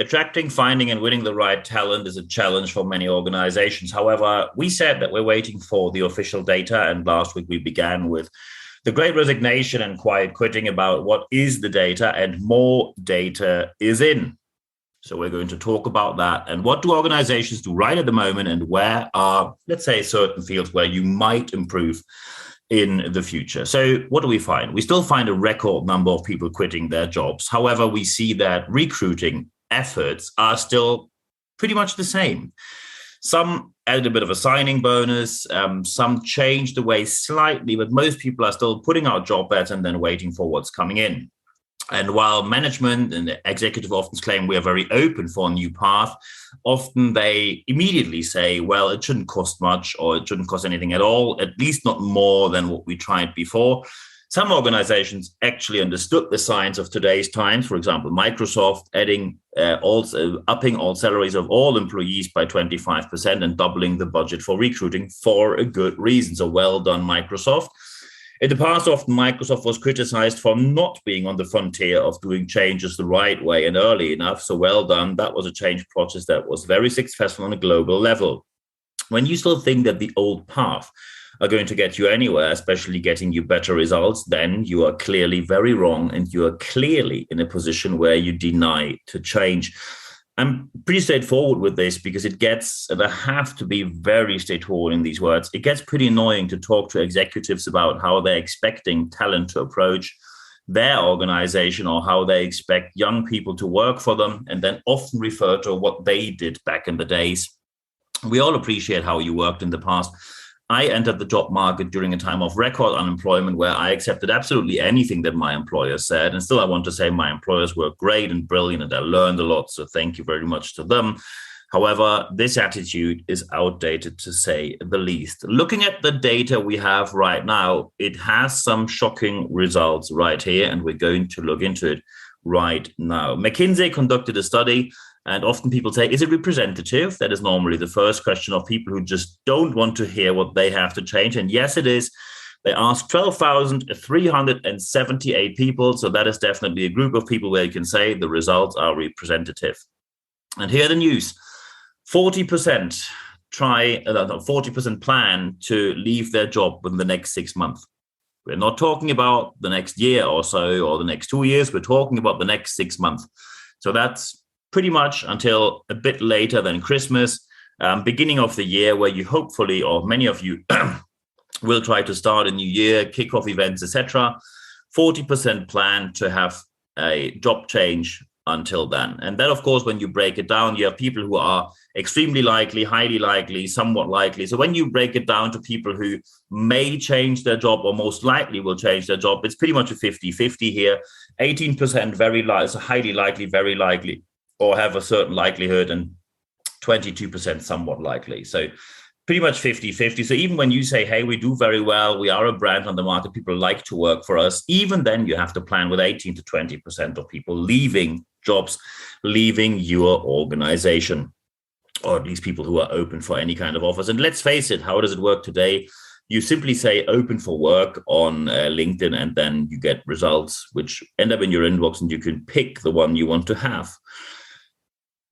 Attracting, finding, and winning the right talent is a challenge for many organizations. However, we said that we're waiting for the official data, and last week we began with the great resignation and quiet quitting about what is the data, and more data is in. So we're going to talk about that and what do organizations do right at the moment, and where are, let's say, certain fields where you might improve in the future. So what do we find? We still find a record number of people quitting their jobs. However, we see that recruiting efforts are still pretty much the same. Some added a bit of a signing bonus, some changed the way slightly, but most people are still putting out job ads and then waiting for what's coming in. And while management and the executive often claim we are very open for a new path, often they immediately say, well, it shouldn't cost much, or it shouldn't cost anything at all, at least not more than what we tried before. Some organizations actually understood the signs of today's times. For example, Microsoft upping all salaries of all employees by 25% and doubling the budget for recruiting for a good reason. So well done, Microsoft. In the past, often Microsoft was criticized for not being on the frontier of doing changes the right way and early enough. So well done. That was a change process that was very successful on a global level. When you still think that the old path are going to get you anywhere, especially getting you better results, then you are clearly very wrong, and you are clearly in a position where you deny to change. I'm pretty straightforward with this because and I have to be very straightforward in these words, it gets pretty annoying to talk to executives about how they're expecting talent to approach their organization or how they expect young people to work for them, and then often refer to what they did back in the days. We all appreciate how you worked in the past. I entered the job market during a time of record unemployment where I accepted absolutely anything that my employer said. And still, I want to say my employers were great and brilliant, and I learned a lot. So thank you very much to them. However, this attitude is outdated, to say the least. Looking at the data we have right now, it has some shocking results right here, and we're going to look into it right now. McKinsey conducted a study. And often people say, is it representative? That is normally the first question of people who just don't want to hear what they have to change. And yes, it is. They asked 12,378 people. So that is definitely a group of people where you can say the results are representative. And here are the news. 40% 40% plan to leave their job within the next 6 months. We're not talking about the next year or so, or the next 2 years. We're talking about the next 6 months. So that's pretty much until a bit later than Christmas, beginning of the year, where you hopefully, or many of you will try to start a new year, kickoff events, etc. 40% plan to have a job change until then. And then, of course, when you break it down, you have people who are extremely likely, highly likely, somewhat likely. So when you break it down to people who may change their job or most likely will change their job, it's pretty much a 50-50 here. 18% so highly likely, very likely, or have a certain likelihood, and 22% somewhat likely. So pretty much 50-50. So even when you say, hey, we do very well, we are a brand on the market, people like to work for us, even then you have to plan with 18 to 20% of people leaving jobs, leaving your organization, or at least people who are open for any kind of offers. And let's face it, how does it work today? You simply say open for work on LinkedIn, and then you get results which end up in your inbox, and you can pick the one you want to have.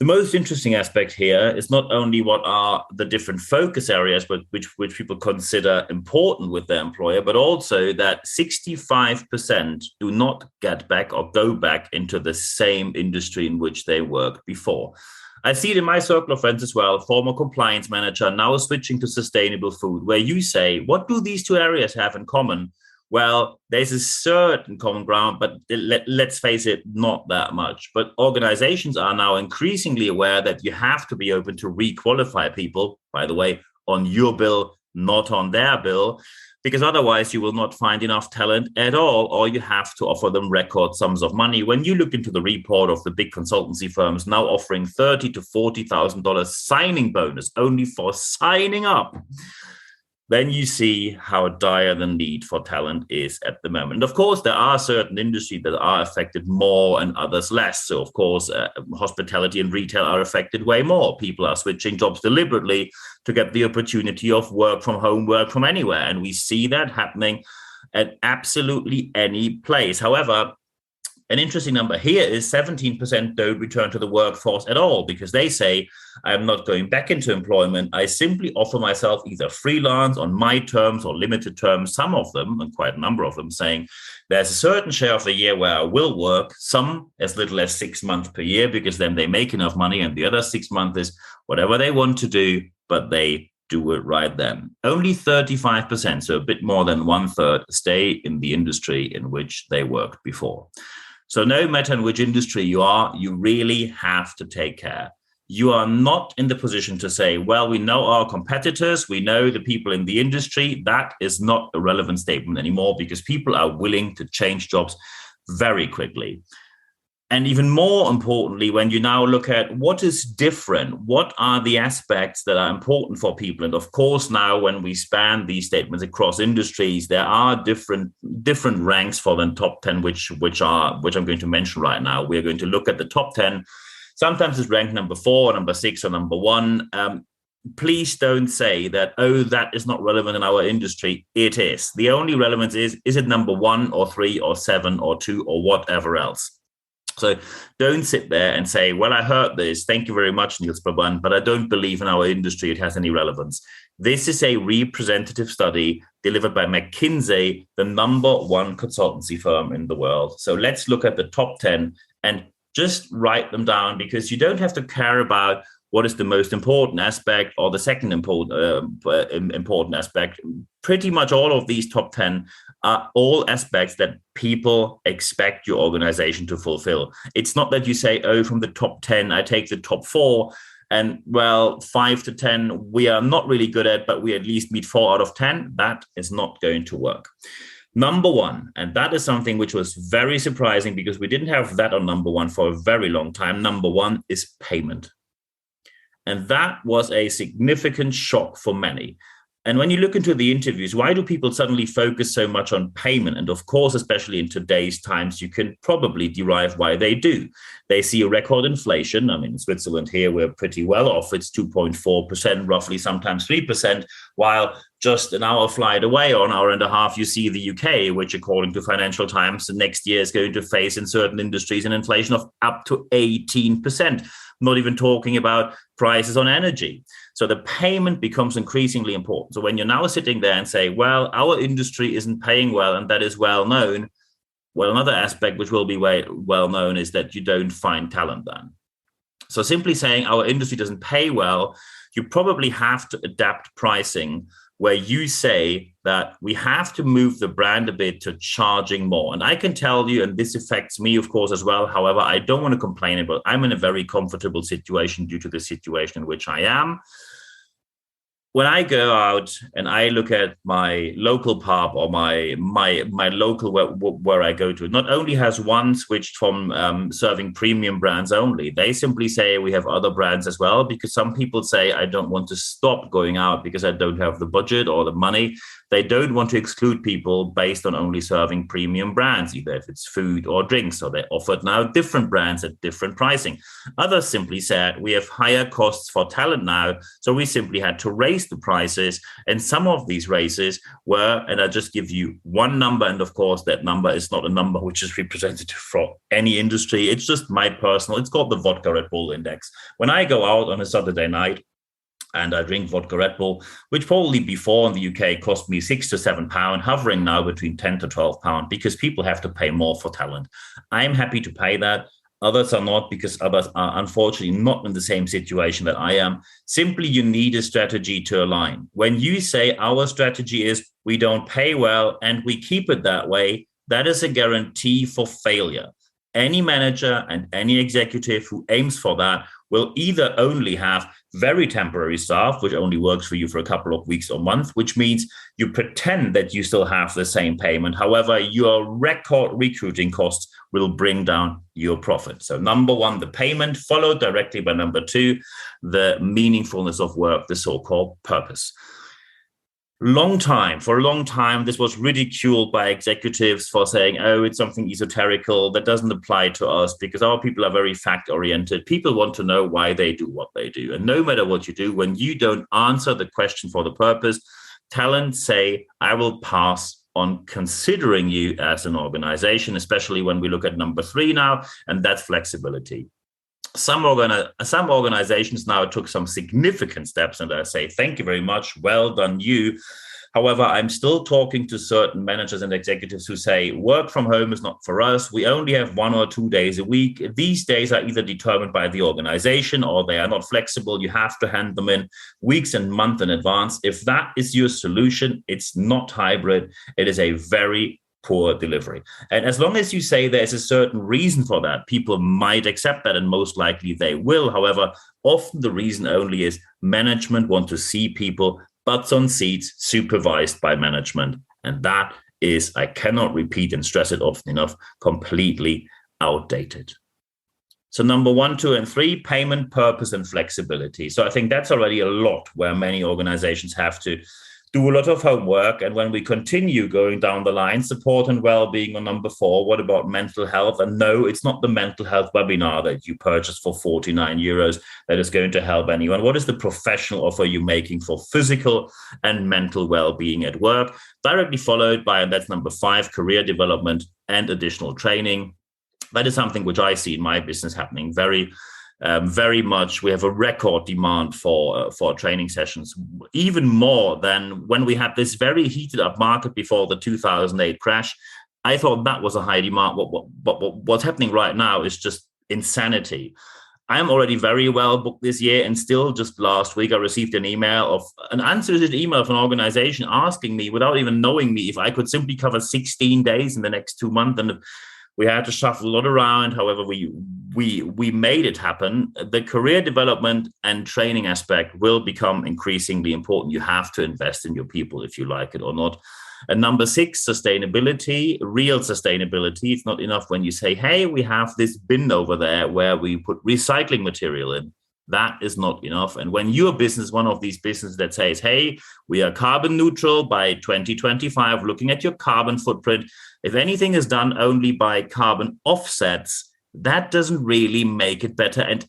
The most interesting aspect here is not only what are the different focus areas, but which people consider important with their employer, but also that 65% do not get back or go back into the same industry in which they worked before. I see it in my circle of friends as well, former compliance manager, now switching to sustainable food, where you say, what do these two areas have in common? Well, there's a certain common ground, but let's face it, not that much. But organizations are now increasingly aware that you have to be open to re-qualify people, by the way, on your bill, not on their bill, because otherwise you will not find enough talent at all, or you have to offer them record sums of money. When you look into the report of the big consultancy firms now offering $30,000 to $40,000 signing bonus only for signing up, then you see how dire the need for talent is at the moment. Of course, there are certain industries that are affected more and others less. So, of course, hospitality and retail are affected way more. People are switching jobs deliberately to get the opportunity of work from home, work from anywhere. And we see that happening at absolutely any place. However, An interesting number here is 17% don't return to the workforce at all because they say, I'm not going back into employment. I simply offer myself either freelance on my terms or limited terms. Some of them, and quite a number of them, saying there's a certain share of the year where I will work, some as little as 6 months per year, because then they make enough money. And the other 6 months is whatever they want to do, but they do it right then. Only 35%, so a bit more than 1/3, stay in the industry in which they worked before. So no matter in which industry you are, you really have to take care. You are not in the position to say, well, we know our competitors, we know the people in the industry. That is not a relevant statement anymore because people are willing to change jobs very quickly. And even more importantly, when you now look at what is different, what are the aspects that are important for people? And of course, now when we span these statements across industries, there are different ranks for the top 10, which I'm going to mention right now. We're going to look at the top 10. Sometimes it's ranked number 4, number 6, or number 1. Please don't say that, oh, that is not relevant in our industry. It is. The only relevance is it number 1 or 3 or 7 or 2 or whatever else? So don't sit there and say, well, I heard this. Thank you very much, Niels Brabandt, but I don't believe in our industry it has any relevance. This is a representative study delivered by McKinsey, the number 1 consultancy firm in the world. So let's look at the top 10 and just write them down, because you don't have to care about what is the most important aspect or the second important aspect. Pretty much all of these top 10 are all aspects that people expect your organization to fulfill. It's not that you say, oh, from the top 10, I take the top 4, and well, 5 to 10, we are not really good at, but we at least meet 4 out of 10. That is not going to work. Number 1, and that is something which was very surprising because we didn't have that on number 1 for a very long time. Number 1 is payment. And that was a significant shock for many. And when you look into the interviews, why do people suddenly focus so much on payment? And of course, especially in today's times, you can probably derive why they do. They see a record inflation. I mean, in Switzerland here, we're pretty well off. It's 2.4%, roughly, sometimes 3%, while just an hour flight away or an hour and a half, you see the UK, which according to Financial Times, the next year is going to face in certain industries an inflation of up to 18%. Not even talking about prices on energy. So the payment becomes increasingly important. So when you're now sitting there and say, well, our industry isn't paying well, and that is well known, well, another aspect which will be well known is that you don't find talent then. So simply saying our industry doesn't pay well, you probably have to adapt pricing where you say that we have to move the brand a bit to charging more. And I can tell you, and this affects me, of course, as well. However, I don't want to complain about it. I'm in a very comfortable situation due to the situation in which I am. When I go out and I look at my local pub or my local where I go to, it not only has one switched from serving premium brands only, they simply say we have other brands as well, because some people say, I don't want to stop going out because I don't have the budget or the money. They don't want to exclude people based on only serving premium brands, either if it's food or drinks. So they offered now different brands at different pricing. Others simply said, we have higher costs for talent now, so we simply had to raise the prices. And some of these raises were, and I just give you one number, and of course that number is not a number which is representative for any industry. It's just my personal, it's called the Vodka Red Bull Index. When I go out on a Saturday night, and I drink vodka Red Bull, which probably before in the UK cost me £6 to £7, hovering now between £10 to £12, because people have to pay more for talent. I'm happy to pay that. Others are not, because others are unfortunately not in the same situation that I am. Simply, you need a strategy to align. When you say our strategy is we don't pay well and we keep it that way, that is a guarantee for failure. Any manager and any executive who aims for that will either only have very temporary staff, which only works for you for a couple of weeks or months, which means you pretend that you still have the same payment. However, your record recruiting costs will bring down your profit. So number 1, the payment, followed directly by number 2, the meaningfulness of work, the so-called purpose. For a long time, this was ridiculed by executives for saying, oh, it's something esoterical that doesn't apply to us because our people are very fact-oriented. People want to know why they do what they do. And no matter what you do, when you don't answer the question for the purpose, talent say, I will pass on considering you as an organization, especially when we look at number 3 now, and that's flexibility. Some organizations now took some significant steps, and I say, thank you very much. Well done, you. However, I'm still talking to certain managers and executives who say work from home is not for us. We only have 1 or 2 days a week. These days are either determined by the organization or they are not flexible. You have to hand them in weeks and months in advance. If that is your solution, it's not hybrid. It is a very poor delivery. And as long as you say there's a certain reason for that, people might accept that, and most likely they will. However, often the reason only is management want to see people butts on seats, supervised by management. And that is, I cannot repeat and stress it often enough, completely outdated. So number 1, 2, and 3, payment, purpose, and flexibility. So I think that's already a lot where many organizations have to do a lot of homework. And when we continue going down the line, support and well-being on number 4, what about mental health? And no, it's not the mental health webinar that you purchased for 49 euros that is going to help anyone. What is the professional offer you're making for physical and mental well-being at work? Directly followed by, and that's number 5, career development and additional training. That is something which I see in my business happening very much. We have a record demand for training sessions, even more than when we had this very heated up market before the 2008 crash. I thought that was a high demand. What's happening right now is just insanity. I'm already very well booked this year, and still just last week I received an unsolicited email from an organization asking me, without even knowing me, if I could simply cover 16 days in the next 2 months. And we had to shuffle a lot around. However, we made it happen. The career development and training aspect will become increasingly important. You have to invest in your people if you like it or not. And number 6, sustainability, real sustainability. It's not enough when you say, hey, we have this bin over there where we put recycling material in. That is not enough. And when your business, one of these businesses that says, hey, we are carbon neutral by 2025, looking at your carbon footprint, if anything is done only by carbon offsets, that doesn't really make it better, and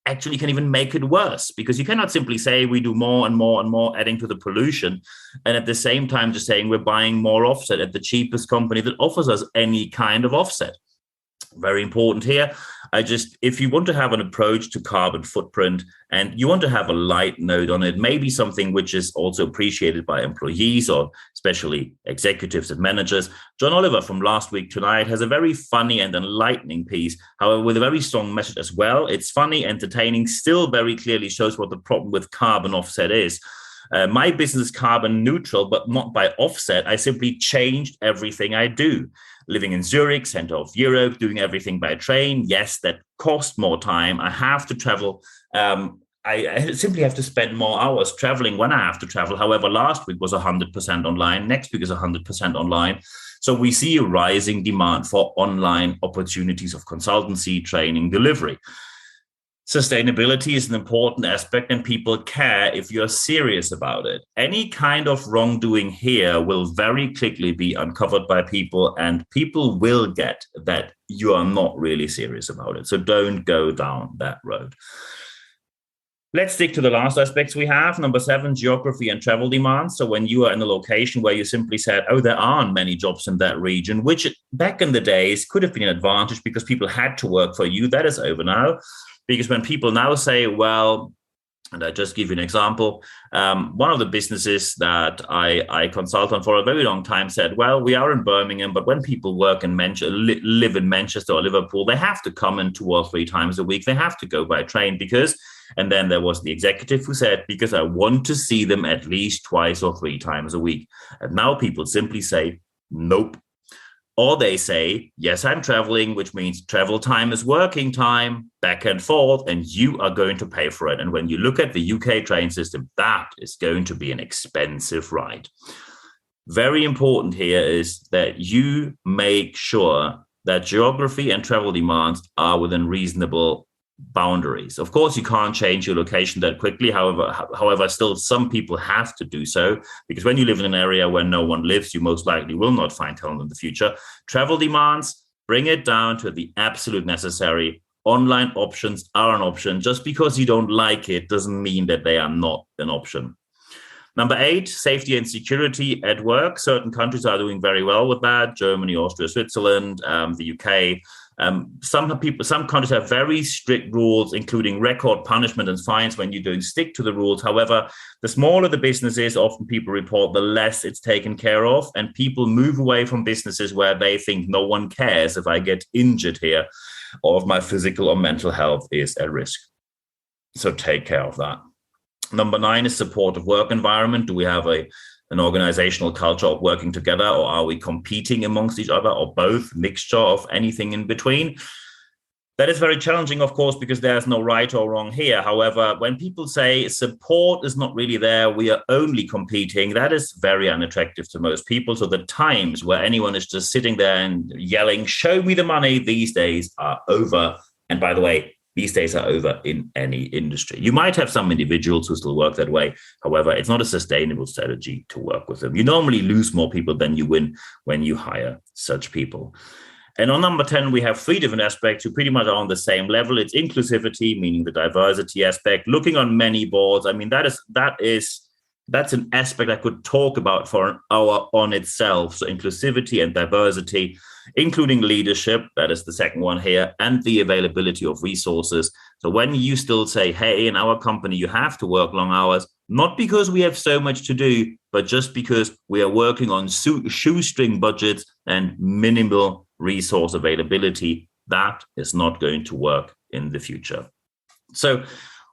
actually can even make it worse, because you cannot simply say we do more and more and more, adding to the pollution, and at the same time just saying we're buying more offset at the cheapest company that offers us any kind of offset. Very important here. If you want to have an approach to carbon footprint and you want to have a light note on it, maybe something which is also appreciated by employees or especially executives and managers. John Oliver from Last Week Tonight has a very funny and enlightening piece, however, with a very strong message as well. It's funny, entertaining, still very clearly shows what the problem with carbon offset is. My business is carbon neutral, but not by offset. I simply changed everything I do. Living in Zurich, center of Europe, doing everything by train. Yes, that costs more time. I have to travel. I simply have to spend more hours traveling when I have to travel. However, last week was 100% online. Next week is 100% online. So we see a rising demand for online opportunities of consultancy, training, delivery. Sustainability is an important aspect, and people care if you're serious about it. Any kind of wrongdoing here will very quickly be uncovered by people, and people will get that you are not really serious about it. So don't go down that road. Let's stick to the last aspects we have. Number 7, geography and travel demands. So when you are in a location where you simply said, oh, there aren't many jobs in that region, which back in the days could have been an advantage because people had to work for you. That is over now. Because when people now say, well, and I just give you an example, one of the businesses that I consult on for a very long time said, well, we are in Birmingham, but when people work in live in Manchester or Liverpool, they have to come in 2 or 3 times a week. They have to go by train because, and then there was the executive who said, because I want to see them at least 2 or 3 times a week. And now people simply say, nope. Or they say, yes, I'm traveling, which means travel time is working time, back and forth, and you are going to pay for it. And when you look at the UK train system, that is going to be an expensive ride. Very important here is that you make sure that geography and travel demands are within reasonable boundaries. Of course, you can't change your location that quickly. However, still some people have to do so, because when you live in an area where no one lives, you most likely will not find talent in the future. Travel demands, bring it down to the absolute necessary. Online options are an option. Just because you don't like it doesn't mean that they are not an option. Number 8, safety and security at work. Certain countries are doing very well with that. Germany, Austria, Switzerland, the UK. Some countries have very strict rules, including record punishment and fines when you don't stick to the rules. However, the smaller the business is, often people report, the less it's taken care of. And people move away from businesses where they think no one cares if I get injured here or if my physical or mental health is at risk. So take care of that. Number 9 is supportive work environment. Do we have an organizational culture of working together, or are we competing amongst each other, or both, mixture of anything in between? That is very challenging, of course, because there's no right or wrong here. However, when people say support is not really there, we are only competing, that is very unattractive to most people. So the times where anyone is just sitting there and yelling, show me the money, these days are over. And by the way, these days are over in any industry. You might have some individuals who still work that way. However, it's not a sustainable strategy to work with them. You normally lose more people than you win when you hire such people. And on number 10, we have 3 different aspects who pretty much are on the same level. It's inclusivity, meaning the diversity aspect, looking on many boards. I mean, that's an aspect I could talk about for an hour on itself. So inclusivity and diversity, including leadership, that is the second one here, and the availability of resources. So when you still say, hey, in our company, you have to work long hours, not because we have so much to do, but just because we are working on shoestring budgets and minimal resource availability, that is not going to work in the future. So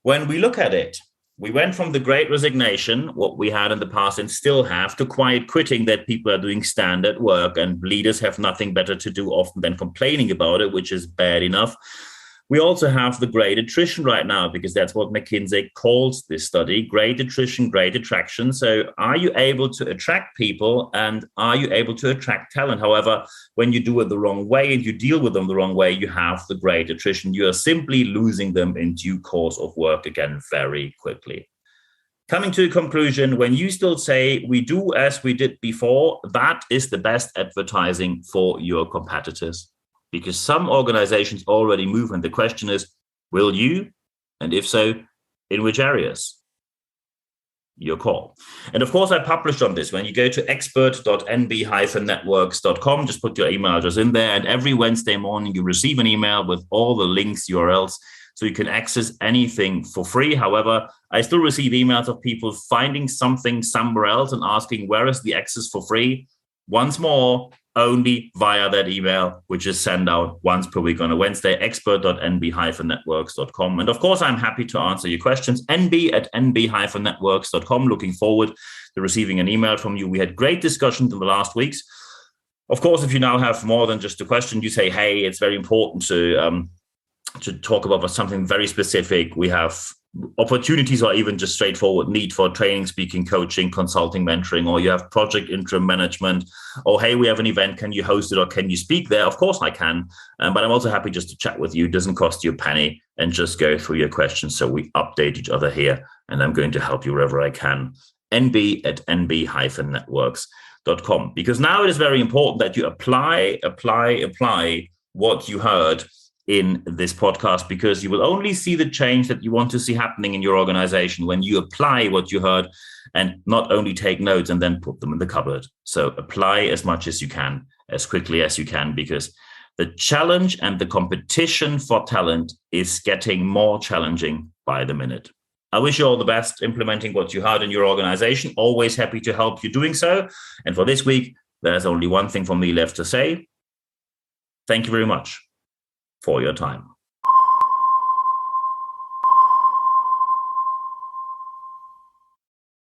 when we look at it, we went from the Great Resignation, what we had in the past and still have, to quiet quitting, that people are doing standard work and leaders have nothing better to do often than complaining about it, which is bad enough. We also have the great attrition right now, because that's what McKinsey calls this study, great attrition, great attraction. So are you able to attract people, and are you able to attract talent? However, when you do it the wrong way and you deal with them the wrong way, you have the great attrition. You are simply losing them in due course of work again very quickly. Coming to a conclusion, when you still say we do as we did before, that is the best advertising for your competitors. Because some organizations already move, and the question is, will you? And if so, in which areas? Your call. And of course, I published on this. When you go to expert.nb-networks.com, just put your email address in there, and every Wednesday morning you receive an email with all the links, URLs, so you can access anything for free. However, I still receive emails of people finding something somewhere else and asking, where is the access for free? Once more, only via that email, which is sent out once per week on a Wednesday, expert.nb-networks.com. And of course, I'm happy to answer your questions. nb@nb-networks.com. Looking forward to receiving an email from you. We had great discussions in the last weeks. Of course, if you now have more than just a question, you say, hey, it's very important to talk about something very specific. We have opportunities, or even just straightforward need for training, speaking, coaching, consulting, mentoring, or you have project interim management, or hey, we have an event, can you host it or can you speak there? Of course I can, but I'm also happy just to chat with you. It doesn't cost you a penny, and just go through your questions so we update each other here, and I'm going to help you wherever I can. nb@nb-networks.com, because now it is very important that you apply what you heard in this podcast, because you will only see the change that you want to see happening in your organization when you apply what you heard, and not only take notes and then put them in the cupboard. So apply as much as you can, as quickly as you can, because the challenge and the competition for talent is getting more challenging by the minute. I wish you all the best implementing what you heard in your organization. Always happy to help you doing so. And for this week, there's only one thing for me left to say. Thank you very much for your time.